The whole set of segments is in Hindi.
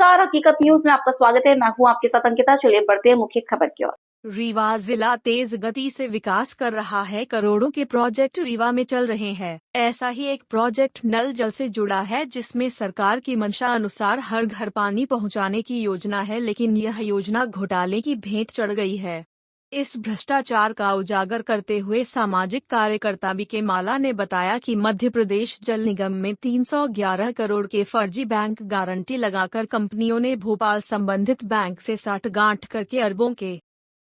नमस्कार, हकीकत न्यूज में आपका स्वागत है। मैं हूं आपके साथ अंकिता। चलिए बढ़ते हैं मुख्य खबर की ओर। रीवा जिला तेज गति से विकास कर रहा है। करोड़ों के प्रोजेक्ट रीवा में चल रहे हैं। ऐसा ही एक प्रोजेक्ट नल जल से जुड़ा है, जिसमें सरकार की मंशा अनुसार हर घर पानी पहुंचाने की योजना है, लेकिन यह योजना घोटाले की भेंट चढ़ गई है। इस भ्रष्टाचार का उजागर करते हुए सामाजिक कार्यकर्ता बीके माला ने बताया कि मध्य प्रदेश जल निगम में 311 करोड़ के फर्जी बैंक गारंटी लगाकर कंपनियों ने भोपाल संबंधित बैंक से साठगांठ करके अरबों के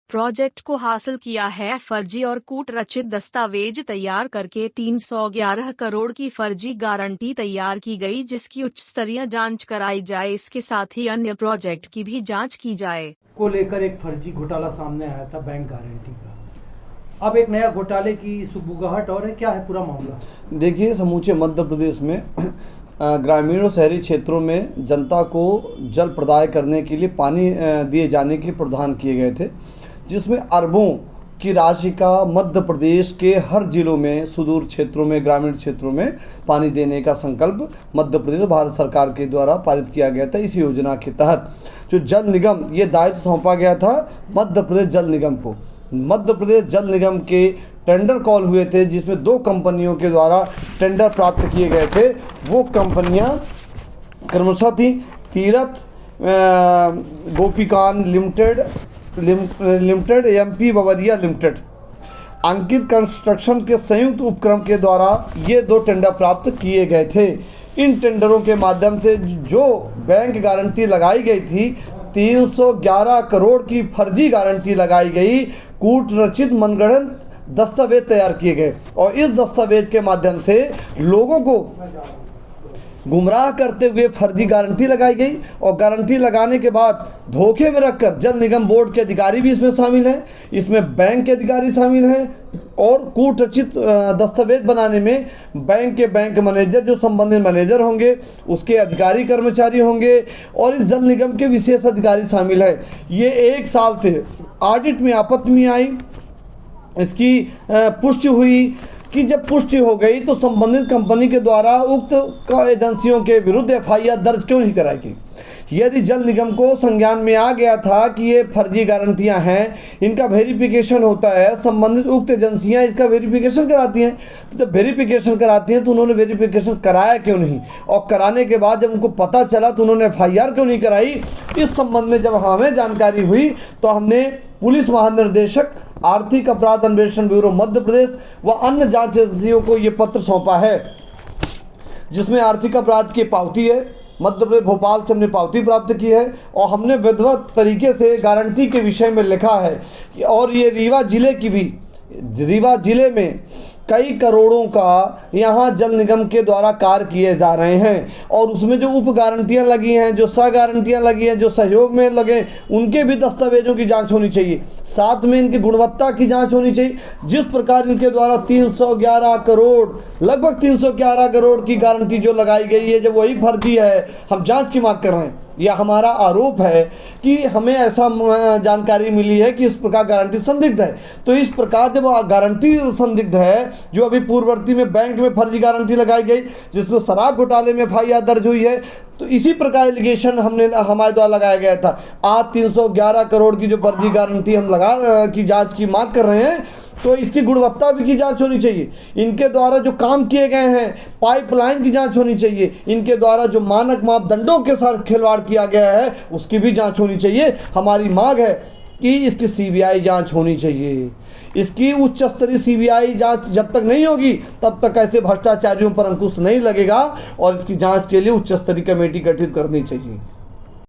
प्रोजेक्ट को हासिल किया है। फर्जी और कूट रचित दस्तावेज तैयार करके 311 करोड़ की फर्जी गारंटी तैयार की गई, जिसकी उच्च स्तरीय जांच कराई जाए। इसके साथ ही अन्य प्रोजेक्ट की भी जांच की जाए। को लेकर एक फर्जी घोटाला सामने आया था बैंक गारंटी का। अब एक नया घोटाले की सुगबुगाहट और है। क्या है पूरा मामला? देखिए, समूचे मध्य प्रदेश में ग्रामीण और शहरी क्षेत्रों में जनता को जल प्रदाय करने के लिए पानी दिए जाने के प्रावधान किए गए थे, जिसमें अरबों की राशि का मध्य प्रदेश के हर जिलों में, सुदूर क्षेत्रों में, ग्रामीण क्षेत्रों में पानी देने का संकल्प मध्य प्रदेश भारत सरकार के द्वारा पारित किया गया था। इस योजना के तहत जो जल निगम, ये दायित्व सौंपा गया था मध्य प्रदेश जल निगम को। मध्य प्रदेश जल निगम के टेंडर कॉल हुए थे, जिसमें 2 कंपनियों के द्वारा टेंडर प्राप्त किए गए थे। वो कंपनियां क्रमशः थी Tirath Gopicon limited MP Babaria limited, Ankit construction के संयुक्त उपक्रम के द्वारा ये 2 टेंडर प्राप्त किए गए थे। इन टेंडरों के माध्यम से जो बैंक गारंटी लगाई गई थी, 311 करोड़ की फर्जी गारंटी लगाई गई। कूट रचित मनगढ़ंत दस्तावेज तैयार किए गए और इस दस्तावेज के माध्यम से लोगों को गुमराह करते हुए फर्जी गारंटी लगाई गई और गारंटी लगाने के बाद धोखे में रखकर जल निगम बोर्ड के अधिकारी भी इसमें शामिल हैं, इसमें बैंक के अधिकारी शामिल हैं और कूट रचित दस्तावेज बनाने में बैंक मैनेजर, जो संबंधित मैनेजर होंगे, उसके अधिकारी कर्मचारी होंगे और इस जल निगम के विशेष अधिकारी शामिल हैं। ये 1 साल से ऑडिट में आपत्ति में आई। इसकी पुष्टि हुई कि जब पुष्टि हो गई तो संबंधित कंपनी के द्वारा उक्त एजेंसियों के विरुद्ध एफआईआर दर्ज क्यों नहीं कराई गई? यदि जल निगम को संज्ञान में आ गया था कि ये फर्जी गारंटियां हैं, इनका वेरिफिकेशन होता है, संबंधित उक्त एजेंसियां इसका वेरिफिकेशन कराती हैं, तो जब वेरिफिकेशन कराती हैं तो उन्होंने वेरिफिकेशन कराया क्यों नहीं? और कराने के बाद जब उनको पता चला तो उन्होंने एफआईआर क्यों नहीं कराई? इस संबंध में जब हमें जानकारी हुई तो हमने पुलिस महानिर्देशक, आर्थिक अपराध अन्वेषण ब्यूरो मध्य प्रदेश व अन्य जांच एजेंसियों को ये पत्र सौंपा है, जिसमें आर्थिक अपराध की पावती है। मध्य प्रदेश भोपाल से हमने पावती प्राप्त की है और हमने विधिवत तरीके से गारंटी के विषय में लिखा है। और ये रीवा जिले में कई करोड़ों का यहाँ जल निगम के द्वारा कार्य किए जा रहे हैं और उसमें जो उप गारंटियाँ लगी हैं, जो सह गारंटियाँ लगी हैं, जो सहयोग में लगे, उनके भी दस्तावेजों की जांच होनी चाहिए। साथ में इनकी गुणवत्ता की जांच होनी चाहिए। जिस प्रकार इनके द्वारा 311 करोड़, लगभग 311 करोड़ की गारंटी जो लगाई गई है, जब वही फर्जी है, हम जाँच की मांग कर रहे हैं। यह हमारा आरोप है कि हमें ऐसा जानकारी मिली है कि इस प्रकार गारंटी संदिग्ध है। तो इस प्रकार जब गारंटी संदिग्ध है, जो अभी पूर्ववर्ती में बैंक में फर्जी गारंटी लगाई गई, जिसमें शराब घोटाले में एफआईआर दर्ज हुई है, तो इसी प्रकार एलिगेशन हमारे द्वारा लगाया गया था। आज 311 करोड़ की जो फर्जी गारंटी हम की जांच की मांग कर रहे हैं, तो इसकी गुणवत्ता भी की जांच होनी चाहिए। इनके द्वारा जो काम किए गए हैं, पाइपलाइन की जांच होनी चाहिए। इनके द्वारा जो मानक मापदंडों के साथ खिलवाड़ किया गया है, उसकी भी जांच होनी चाहिए। हमारी मांग है कि इसकी सीबीआई जांच होनी चाहिए। इसकी उच्च स्तरीय सीबीआई जांच जब तक नहीं होगी, तब तक ऐसे भ्रष्टाचारियों पर अंकुश नहीं लगेगा और इसकी जांच के लिए उच्च स्तरीय कमेटी गठित करनी चाहिए।